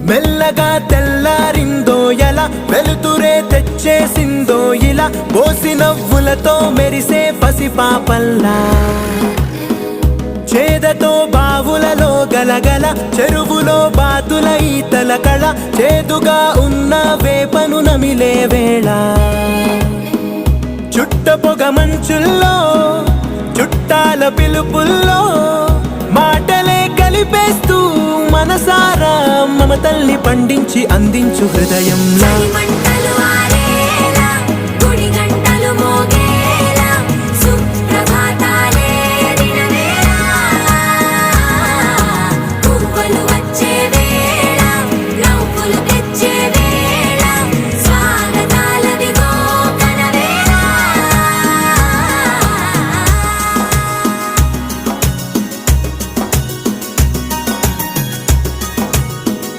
మెల్లగా తెల్లారిందో ఎలా, వెలుతురే తెచ్చేసిందో ఇలా, పోసి నవ్వులతో మెరిసే పసిపాపల్లా. చేదతో బావులలో గలగల, చెరువులో బాతుల ఈతల కళ, చేదుగా ఉన్న వేపను నమిలే వేళ. చుట్ట పొగ మంచుల్లో, చుట్టాల పిలుపుల్లో, మాటలే కలిపేస్తూ మనసారా మమతల్ని పండించి అందించు హృదయంలా. చలిమంటలు ఆరే